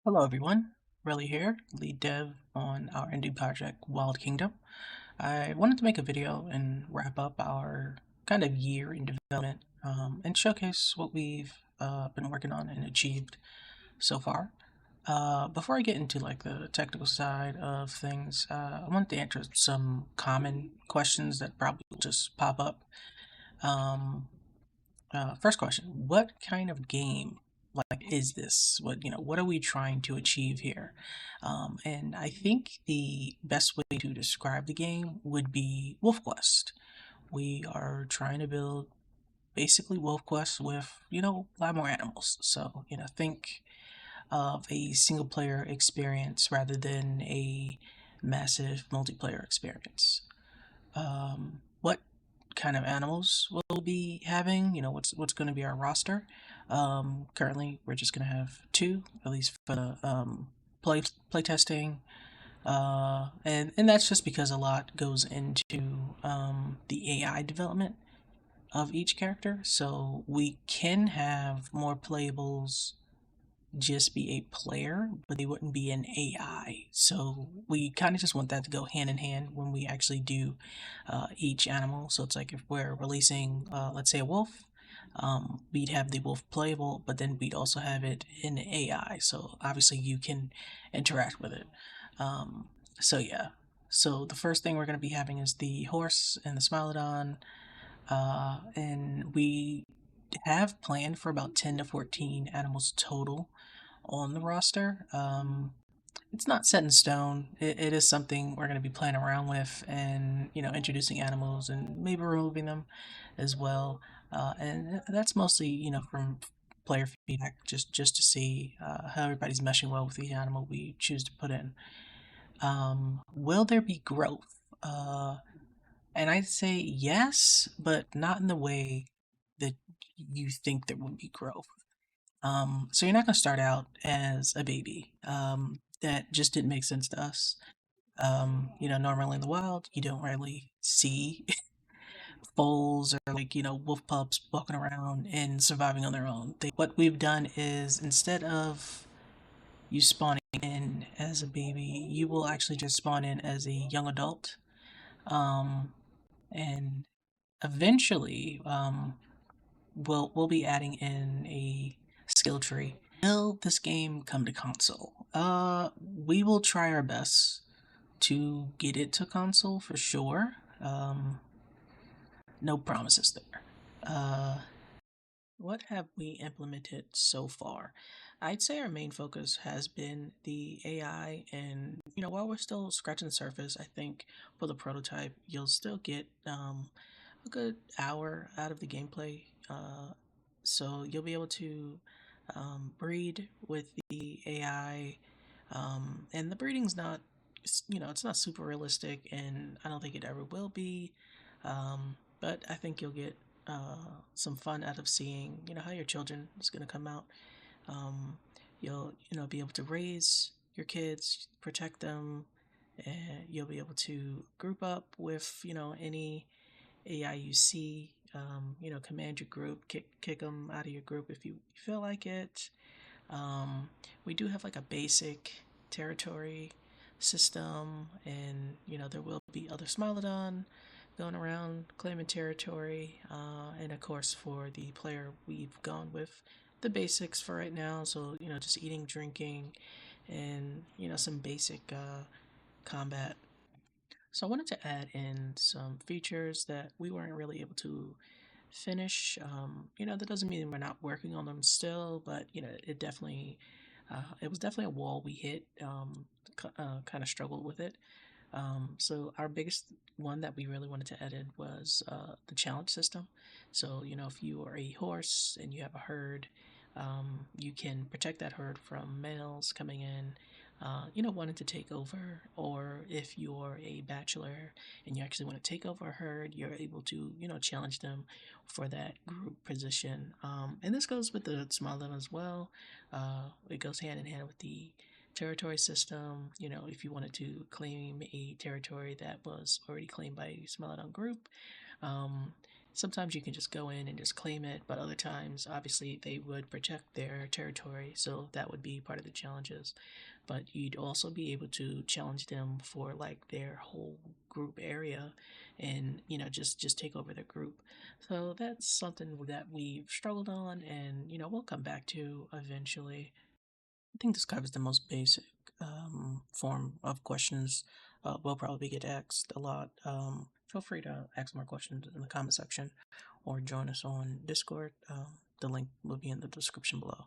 Hello everyone, Relly here, lead dev on our indie project Wild Kingdom. I wanted to make a video and wrap up our kind of year in development and showcase what we've been working on and achieved so far. Before I get into like the technical side of things, I wanted to answer some common questions that probably will just pop up. Um, First question, what kind of game is this? What are we trying to achieve here? And I think the best way to describe the game would be Wolf Quest. We are trying to build basically Wolf Quest with, a lot more animals. So, think of a single player experience rather than a massive multiplayer experience. What kind of animals we'll be having? What's going to be our roster? Currently, we're just going to have two, at least for the play testing, and that's just because a lot goes into the AI development of each character. So we can have more playables just be a player, but they wouldn't be an AI. So we kind of just want that to go hand in hand when we actually do each animal. So it's like if we're releasing, let's say, a wolf, we'd have the wolf playable, but then we'd also have it in AI. So obviously you can interact with it. So yeah. So the first thing we're going to be having is the horse and the Smilodon, and we have planned for about 10 to 14 animals total on the roster. It's not set in stone. It is something we're going to be playing around with, and introducing animals and maybe removing them as well. And that's mostly from player feedback, just to see how everybody's meshing well with the animal we choose to put in. Will there be growth? And I'd say yes, but not in the way that you think there would be growth. So you're not going to start out as a baby. That just didn't make sense to us. Normally in the wild, you don't really see foals or wolf pups walking around and surviving on their own. What we've done is instead of you spawning in as a baby, you will actually just spawn in as a young adult. Um, and eventually, we'll be adding in a skill tree. Will this game come to console? We will try our best to get it to console for sure. No promises there. What have we implemented so far? I'd say our main focus has been the AI, and while we're still scratching the surface, I think for the prototype, you'll still get a good hour out of the gameplay. So you'll be able to breed with the AI, and the breeding's not, it's not super realistic, and I don't think it ever will be. But I think you'll get some fun out of seeing, how your children is going to come out. Um, you'll, be able to raise your kids, protect them, and you'll be able to group up with, any AI you see. Command your group, kick them out of your group if you feel like it. Um, we do have like a basic territory system, and there will be other Smilodon going around claiming territory. And of course, for the player, we've gone with the basics for right now. So just eating, drinking, and some basic combat. So I wanted to add in some features that we weren't really able to finish. That doesn't mean we're not working on them still, but it was definitely a wall we hit. Kind of struggled with it. So our biggest one that we really wanted to add in was the challenge system. So if you are a horse and you have a herd, you can protect that herd from males coming in. Wanting to take over, or if you're a bachelor and you actually want to take over a herd, you're able to, challenge them for that group position. And this goes with the small level as well. It goes hand in hand with the territory system. If you wanted to claim a territory that was already claimed by a Smilodon group, um, Sometimes you can just go in and just claim it, but other times, obviously, they would protect their territory, so that would be part of the challenges. But you'd also be able to challenge them for like their whole group area, and just take over their group. So that's something that we've struggled on, and we'll come back to eventually. I think this covers the most basic form of questions. We'll probably get asked a lot. Feel free to ask more questions in the comment section or join us on Discord. The link will be in the description below.